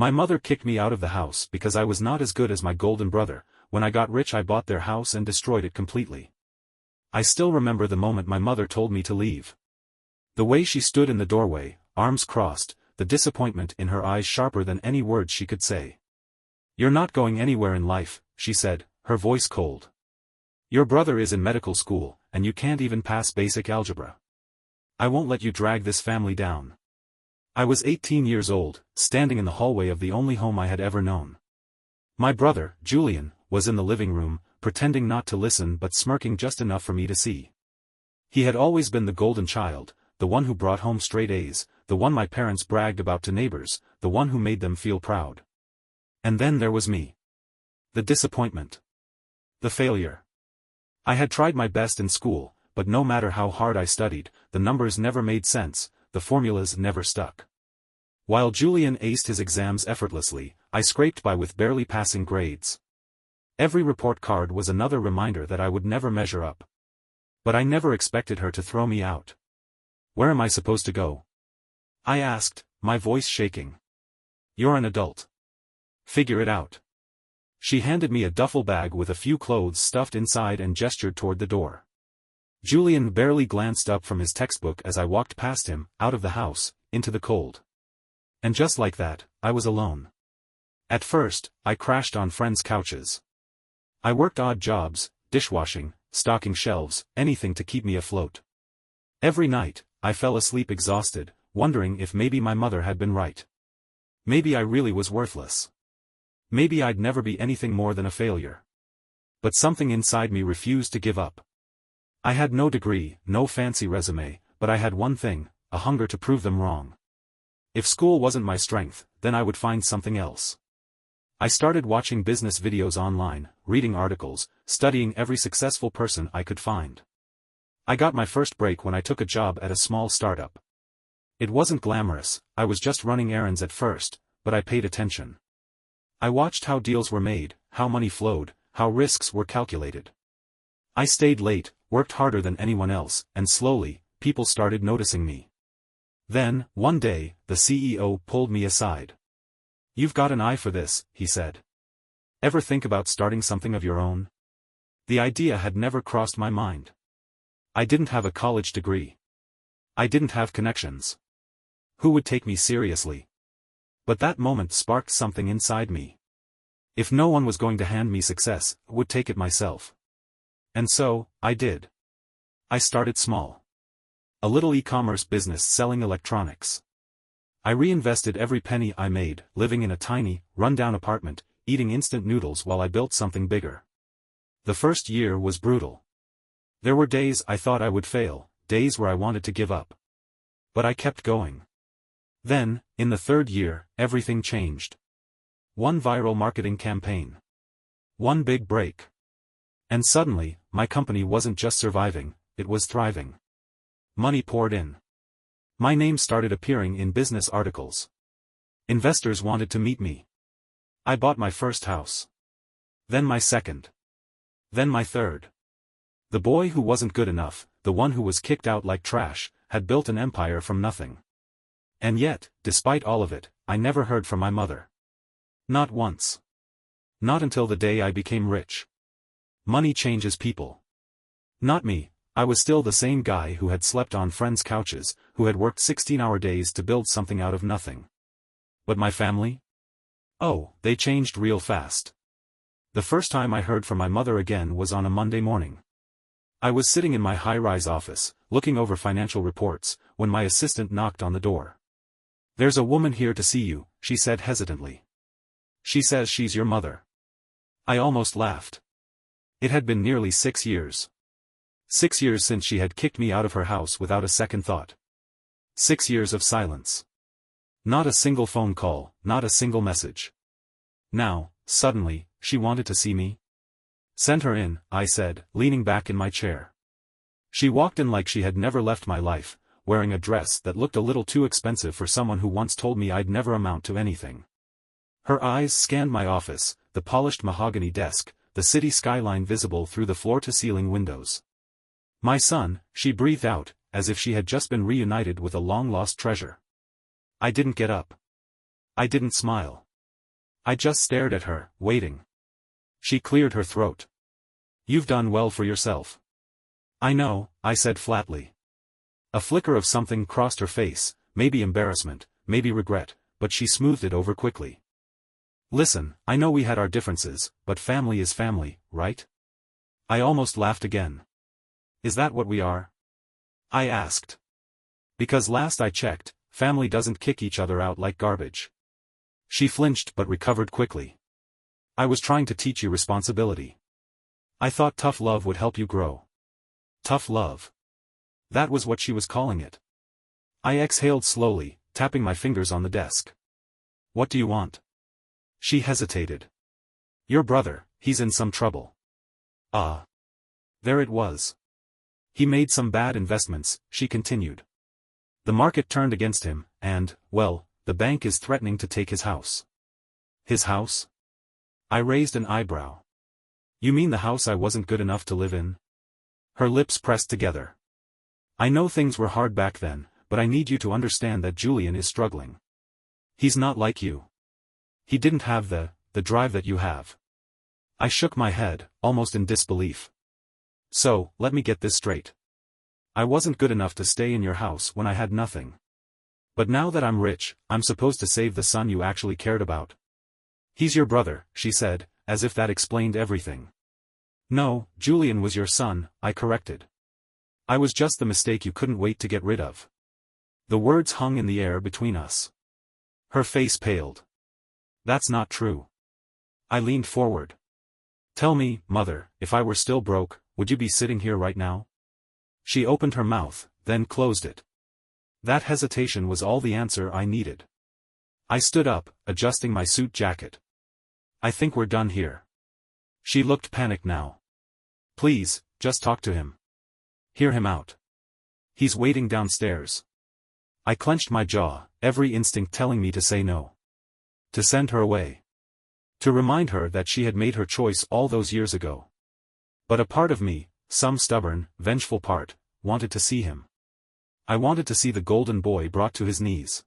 My mother kicked me out of the house because I was not as good as my golden brother. When I got rich I bought their house and destroyed it completely. I still remember the moment my mother told me to leave. The way she stood in the doorway, arms crossed, the disappointment in her eyes sharper than any words she could say. "You're not going anywhere in life," she said, her voice cold. "Your brother is in medical school, and you can't even pass basic algebra. I won't let you drag this family down." I was 18 years old, standing in the hallway of the only home I had ever known. My brother, Julian, was in the living room, pretending not to listen but smirking just enough for me to see. He had always been the golden child, the one who brought home straight A's, the one my parents bragged about to neighbors, the one who made them feel proud. And then there was me. The disappointment. The failure. I had tried my best in school, but no matter how hard I studied, the numbers never made sense, the formulas never stuck. While Julian aced his exams effortlessly, I scraped by with barely passing grades. Every report card was another reminder that I would never measure up. But I never expected her to throw me out. "Where am I supposed to go?" I asked, my voice shaking. "You're an adult. Figure it out." She handed me a duffel bag with a few clothes stuffed inside and gestured toward the door. Julian barely glanced up from his textbook as I walked past him, out of the house, into the cold. And just like that, I was alone. At first, I crashed on friends' couches. I worked odd jobs, dishwashing, stocking shelves, anything to keep me afloat. Every night, I fell asleep exhausted, wondering if maybe my mother had been right. Maybe I really was worthless. Maybe I'd never be anything more than a failure. But something inside me refused to give up. I had no degree, no fancy resume, but I had one thing, a hunger to prove them wrong. If school wasn't my strength, then I would find something else. I started watching business videos online, reading articles, studying every successful person I could find. I got my first break when I took a job at a small startup. It wasn't glamorous, I was just running errands at first, but I paid attention. I watched how deals were made, how money flowed, how risks were calculated. I stayed late, worked harder than anyone else, and slowly, people started noticing me. Then, one day, the CEO pulled me aside. "You've got an eye for this," he said. "Ever think about starting something of your own?" The idea had never crossed my mind. I didn't have a college degree. I didn't have connections. Who would take me seriously? But that moment sparked something inside me. If no one was going to hand me success, I would take it myself. And so, I did. I started small. A little e-commerce business selling electronics. I reinvested every penny I made, living in a tiny, run-down apartment, eating instant noodles while I built something bigger. The first year was brutal. There were days I thought I would fail, days where I wanted to give up. But I kept going. Then, in the third year, everything changed. One viral marketing campaign. One big break. And suddenly, my company wasn't just surviving, it was thriving. Money poured in. My name started appearing in business articles. Investors wanted to meet me. I bought my first house. Then my second. Then my third. The boy who wasn't good enough, the one who was kicked out like trash, had built an empire from nothing. And yet, despite all of it, I never heard from my mother. Not once. Not until the day I became rich. Money changes people. Not me, I was still the same guy who had slept on friends' couches, who had worked 16-hour days to build something out of nothing. But my family? Oh, they changed real fast. The first time I heard from my mother again was on a Monday morning. I was sitting in my high-rise office, looking over financial reports, when my assistant knocked on the door. "There's a woman here to see you," she said hesitantly. "She says she's your mother." I almost laughed. It had been nearly 6 years. 6 years since she had kicked me out of her house without a second thought. 6 years of silence. Not a single phone call, not a single message. Now, suddenly, she wanted to see me. "Send her in," I said, leaning back in my chair. She walked in like she had never left my life, wearing a dress that looked a little too expensive for someone who once told me I'd never amount to anything. Her eyes scanned my office, the polished mahogany desk, the city skyline visible through the floor-to-ceiling windows. "My son," she breathed out, as if she had just been reunited with a long-lost treasure. I didn't get up. I didn't smile. I just stared at her, waiting. She cleared her throat. You've done well for yourself. I know, I said flatly. A flicker of something crossed her face, maybe embarrassment, maybe regret, but she smoothed it over quickly. Listen, I know we had our differences, but family is family, right? I almost laughed again. Is that what we are? I asked. Because last I checked, family doesn't kick each other out like garbage. She flinched but recovered quickly. I was trying to teach you responsibility. I thought tough love would help you grow. Tough love. That was what she was calling it. I exhaled slowly, tapping my fingers on the desk. What do you want? She hesitated. Your brother, he's in some trouble. Ah. There it was. He made some bad investments, she continued. The market turned against him, and, well, the bank is threatening to take his house. His house? I raised an eyebrow. You mean the house I wasn't good enough to live in? Her lips pressed together. I know things were hard back then, but I need you to understand that Julian is struggling. He's not like you. He didn't have the drive that you have. I shook my head, almost in disbelief. So, let me get this straight. I wasn't good enough to stay in your house when I had nothing. But now that I'm rich, I'm supposed to save the son you actually cared about. He's your brother, she said, as if that explained everything. No, Julian was your son, I corrected. I was just the mistake you couldn't wait to get rid of. The words hung in the air between us. Her face paled. That's not true. I leaned forward. Tell me, Mother, if I were still broke, would you be sitting here right now? She opened her mouth, then closed it. That hesitation was all the answer I needed. I stood up, adjusting my suit jacket. I think we're done here. She looked panicked now. Please, just talk to him. Hear him out. He's waiting downstairs. I clenched my jaw, every instinct telling me to say no. To send her away. To remind her that she had made her choice all those years ago. But a part of me, some stubborn, vengeful part, wanted to see him. I wanted to see the golden boy brought to his knees.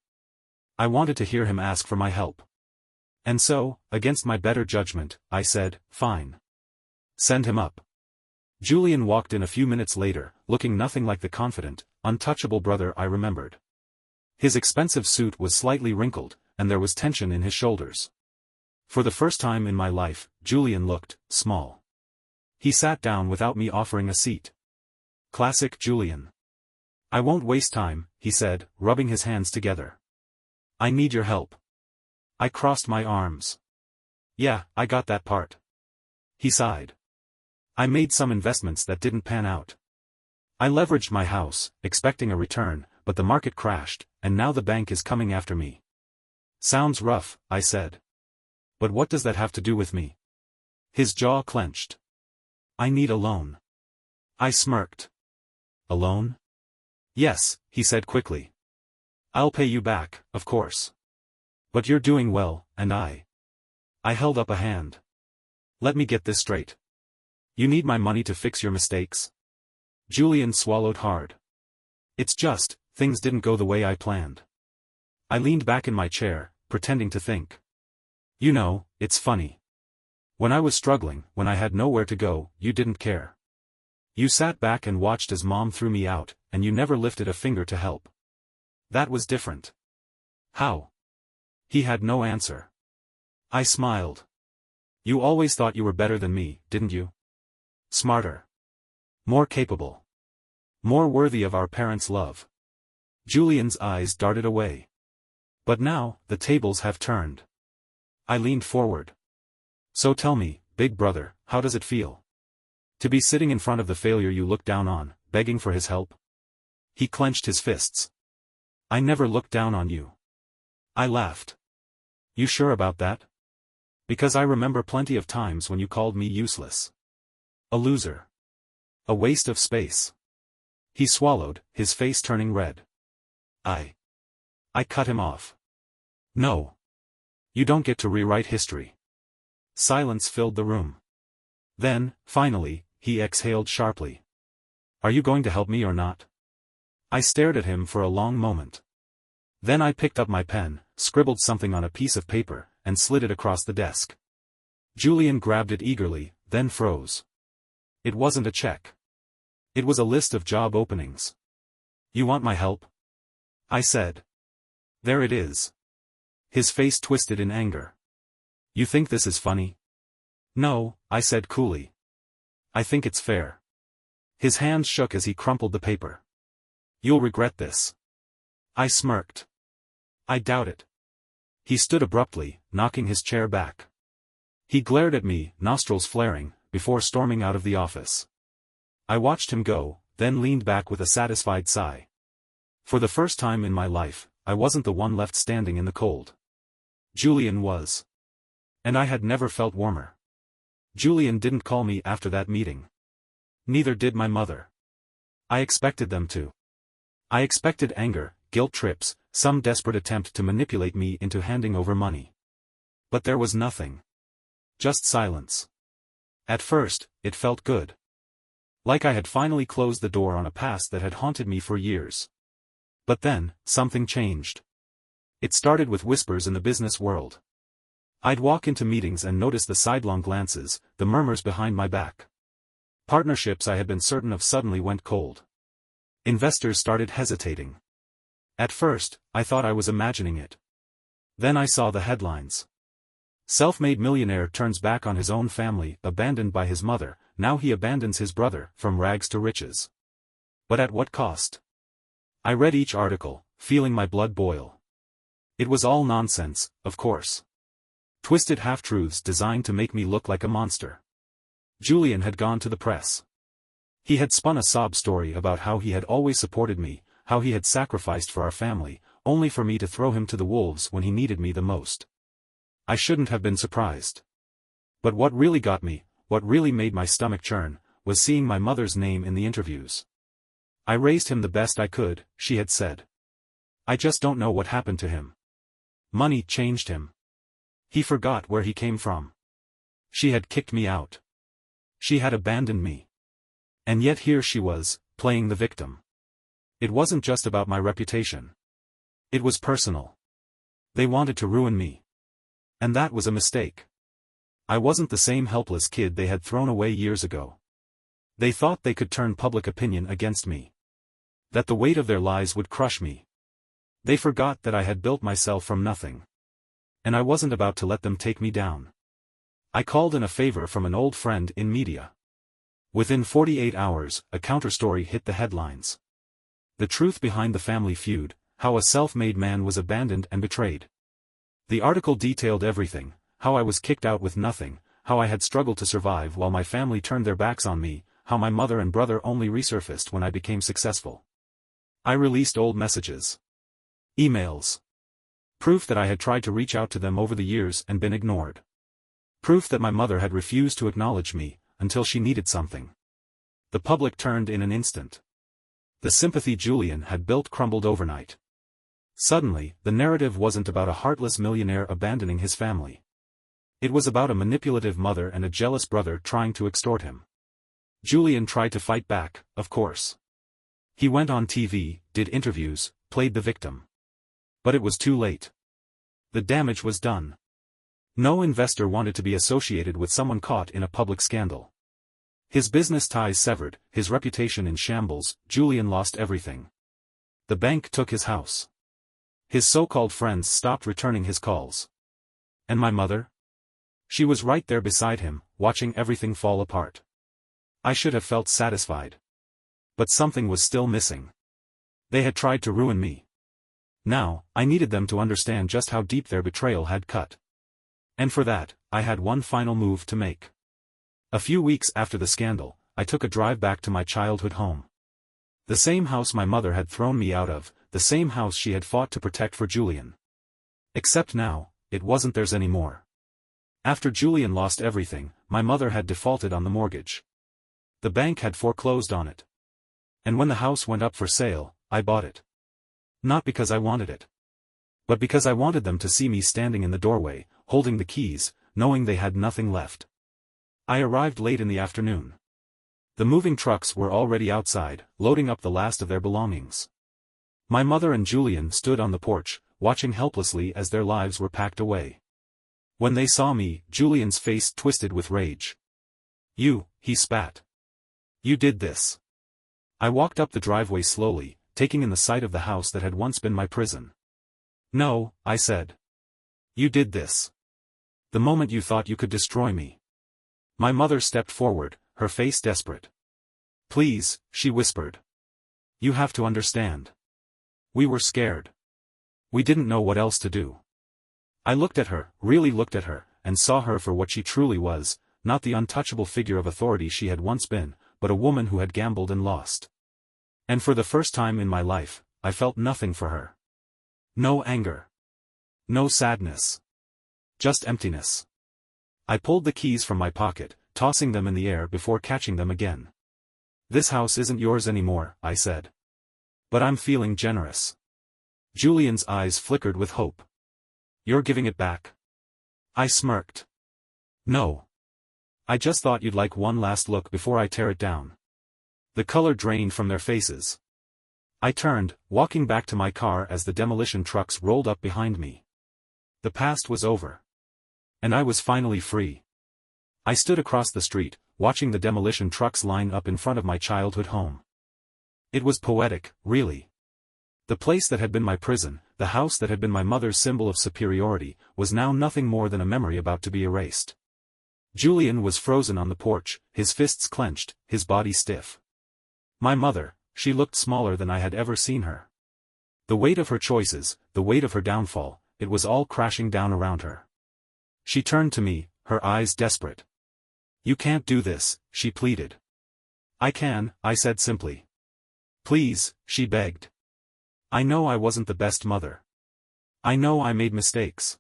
I wanted to hear him ask for my help. And so, against my better judgment, I said, fine. Send him up. Julian walked in a few minutes later, looking nothing like the confident, untouchable brother I remembered. His expensive suit was slightly wrinkled, and there was tension in his shoulders. For the first time in my life, Julian looked small. He sat down without me offering a seat. Classic Julian. I won't waste time, he said, rubbing his hands together. I need your help. I crossed my arms. Yeah, I got that part. He sighed. I made some investments that didn't pan out. I leveraged my house, expecting a return, but the market crashed, and now the bank is coming after me. Sounds rough, I said. But what does that have to do with me? His jaw clenched. I need a loan. I smirked. A loan? Yes, he said quickly. I'll pay you back, of course. But you're doing well, and I held up a hand. Let me get this straight. You need my money to fix your mistakes? Julian swallowed hard. It's just, things didn't go the way I planned. I leaned back in my chair, pretending to think. You know, it's funny. When I was struggling, when I had nowhere to go, you didn't care. You sat back and watched as Mom threw me out, and you never lifted a finger to help. That was different. How? He had no answer. I smiled. You always thought you were better than me, didn't you? Smarter. More capable. More worthy of our parents' love. Julian's eyes darted away. But now, the tables have turned. I leaned forward. So tell me, big brother, how does it feel? To be sitting in front of the failure you look down on, begging for his help? He clenched his fists. I never looked down on you. I laughed. You sure about that? Because I remember plenty of times when you called me useless. A loser. A waste of space. He swallowed, his face turning red. I cut him off. No. You don't get to rewrite history. Silence filled the room. Then, finally, he exhaled sharply. Are you going to help me or not? I stared at him for a long moment. Then I picked up my pen, scribbled something on a piece of paper, and slid it across the desk. Julian grabbed it eagerly, then froze. It wasn't a check. It was a list of job openings. "You want my help?" I said. "There it is." His face twisted in anger. "You think this is funny?" "No," I said coolly. "I think it's fair." His hands shook as he crumpled the paper. "You'll regret this." I smirked. "I doubt it." He stood abruptly, knocking his chair back. He glared at me, nostrils flaring, before storming out of the office. I watched him go, then leaned back with a satisfied sigh. For the first time in my life, I wasn't the one left standing in the cold. Julian was. And I had never felt warmer. Julian didn't call me after that meeting. Neither did my mother. I expected them to. I expected anger, guilt trips, some desperate attempt to manipulate me into handing over money. But there was nothing. Just silence. At first, it felt good. Like I had finally closed the door on a past that had haunted me for years. But then, something changed. It started with whispers in the business world. I'd walk into meetings and notice the sidelong glances, the murmurs behind my back. Partnerships I had been certain of suddenly went cold. Investors started hesitating. At first, I thought I was imagining it. Then I saw the headlines. Self-made millionaire turns back on his own family, abandoned by his mother, now he abandons his brother, from rags to riches. But at what cost? I read each article, feeling my blood boil. It was all nonsense, of course. Twisted half-truths designed to make me look like a monster. Julian had gone to the press. He had spun a sob story about how he had always supported me, how he had sacrificed for our family, only for me to throw him to the wolves when he needed me the most. I shouldn't have been surprised. But what really got me, what really made my stomach churn, was seeing my mother's name in the interviews. "I raised him the best I could," she had said. "I just don't know what happened to him. Money changed him. He forgot where he came from. She had kicked me out. She had abandoned me. And yet here she was, playing the victim. It wasn't just about my reputation. It was personal. They wanted to ruin me. And that was a mistake. I wasn't the same helpless kid they had thrown away years ago. They thought they could turn public opinion against me. That the weight of their lies would crush me. They forgot that I had built myself from nothing. And I wasn't about to let them take me down. I called in a favor from an old friend in media. Within 48 hours, a counterstory hit the headlines. The truth behind the family feud, how a self-made man was abandoned and betrayed. The article detailed everything, how I was kicked out with nothing, how I had struggled to survive while my family turned their backs on me, how my mother and brother only resurfaced when I became successful. I released old messages. Emails. Proof that I had tried to reach out to them over the years and been ignored. Proof that my mother had refused to acknowledge me, until she needed something. The public turned in an instant. The sympathy Julian had built crumbled overnight. Suddenly, the narrative wasn't about a heartless millionaire abandoning his family. It was about a manipulative mother and a jealous brother trying to extort him. Julian tried to fight back, of course. He went on TV, did interviews, played the victim. But it was too late. The damage was done. No investor wanted to be associated with someone caught in a public scandal. His business ties severed, his reputation in shambles, Julian lost everything. The bank took his house. His so-called friends stopped returning his calls. And my mother? She was right there beside him, watching everything fall apart. I should have felt satisfied. But something was still missing. They had tried to ruin me. Now, I needed them to understand just how deep their betrayal had cut. And for that, I had one final move to make. A few weeks after the scandal, I took a drive back to my childhood home. The same house my mother had thrown me out of, the same house she had fought to protect for Julian. Except now, it wasn't theirs anymore. After Julian lost everything, my mother had defaulted on the mortgage. The bank had foreclosed on it. And when the house went up for sale, I bought it. Not because I wanted it. But because I wanted them to see me standing in the doorway, holding the keys, knowing they had nothing left. I arrived late in the afternoon. The moving trucks were already outside, loading up the last of their belongings. My mother and Julian stood on the porch, watching helplessly as their lives were packed away. When they saw me, Julian's face twisted with rage. You, he spat. You did this. I walked up the driveway slowly, taking in the sight of the house that had once been my prison. No, I said. You did this. The moment you thought you could destroy me. My mother stepped forward, her face desperate. Please, she whispered. You have to understand. We were scared. We didn't know what else to do. I looked at her, really looked at her, and saw her for what she truly was, not the untouchable figure of authority she had once been, but a woman who had gambled and lost. And for the first time in my life, I felt nothing for her. No anger. No sadness. Just emptiness. I pulled the keys from my pocket, tossing them in the air before catching them again. This house isn't yours anymore, I said. But I'm feeling generous. Julian's eyes flickered with hope. You're giving it back? I smirked. No. I just thought you'd like one last look before I tear it down. The color drained from their faces. I turned, walking back to my car as the demolition trucks rolled up behind me. The past was over. And I was finally free. I stood across the street, watching the demolition trucks line up in front of my childhood home. It was poetic, really. The place that had been my prison, the house that had been my mother's symbol of superiority, was now nothing more than a memory about to be erased. Julian was frozen on the porch, his fists clenched, his body stiff. My mother, she looked smaller than I had ever seen her. The weight of her choices, the weight of her downfall, it was all crashing down around her. She turned to me, her eyes desperate. You can't do this, she pleaded. I can, I said simply. Please, she begged. I know I wasn't the best mother. I know I made mistakes.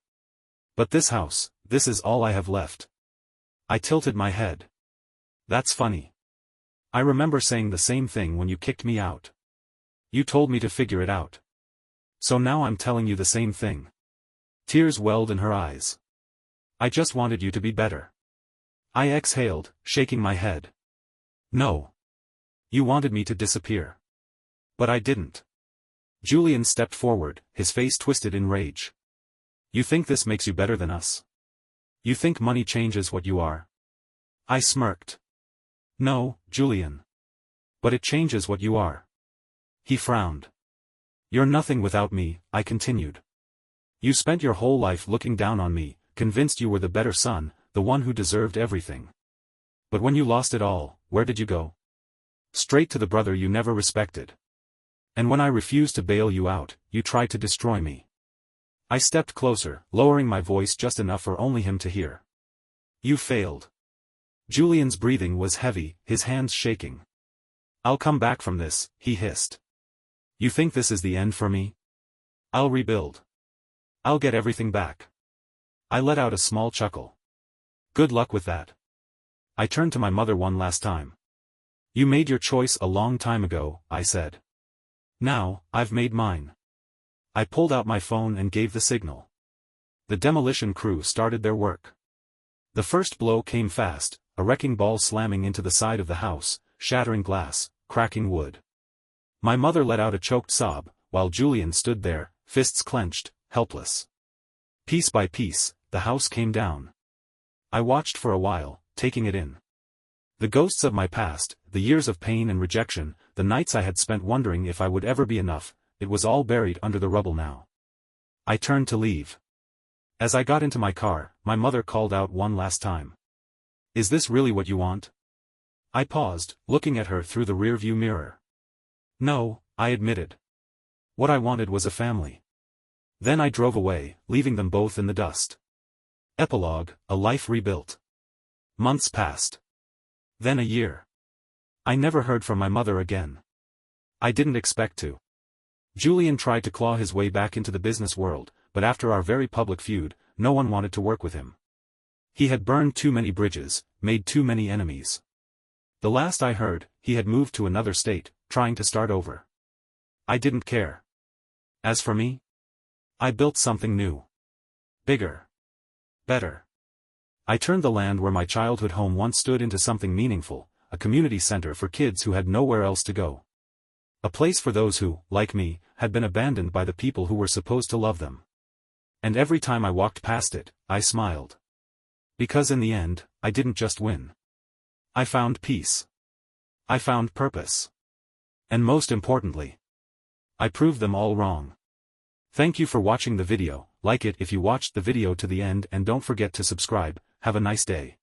But this house, this is all I have left. I tilted my head. That's funny. I remember saying the same thing when you kicked me out. You told me to figure it out. So now I'm telling you the same thing. Tears welled in her eyes. I just wanted you to be better. I exhaled, shaking my head. No. You wanted me to disappear. But I didn't. Julian stepped forward, his face twisted in rage. You think this makes you better than us? You think money changes what you are? I smirked. No, Julian. But it changes what you are. He frowned. You're nothing without me, I continued. You spent your whole life looking down on me, convinced you were the better son, the one who deserved everything. But when you lost it all, where did you go? Straight to the brother you never respected. And when I refused to bail you out, you tried to destroy me. I stepped closer, lowering my voice just enough for only him to hear. You failed. Julian's breathing was heavy, his hands shaking. I'll come back from this, he hissed. You think this is the end for me? I'll rebuild. I'll get everything back. I let out a small chuckle. Good luck with that. I turned to my mother one last time. You made your choice a long time ago, I said. Now, I've made mine. I pulled out my phone and gave the signal. The demolition crew started their work. The first blow came fast, a wrecking ball slamming into the side of the house, shattering glass, cracking wood. My mother let out a choked sob, while Julian stood there, fists clenched, helpless. Piece by piece, the house came down. I watched for a while, taking it in. The ghosts of my past, the years of pain and rejection, the nights I had spent wondering if I would ever be enough, it was all buried under the rubble now. I turned to leave. As I got into my car, my mother called out one last time. Is this really what you want? I paused, looking at her through the rearview mirror. No, I admitted. What I wanted was a family. Then I drove away, leaving them both in the dust. Epilogue, a life rebuilt. Months passed. Then a year. I never heard from my mother again. I didn't expect to. Julian tried to claw his way back into the business world, but after our very public feud, no one wanted to work with him. He had burned too many bridges, made too many enemies. The last I heard, he had moved to another state, trying to start over. I didn't care. As for me, I built something new. Bigger. Better. I turned the land where my childhood home once stood into something meaningful, a community center for kids who had nowhere else to go. A place for those who, like me, had been abandoned by the people who were supposed to love them. And every time I walked past it, I smiled. Because in the end, I didn't just win. I found peace. I found purpose. And most importantly, I proved them all wrong. Thank you for watching the video, like it if you watched the video to the end and don't forget to subscribe. Have a nice day.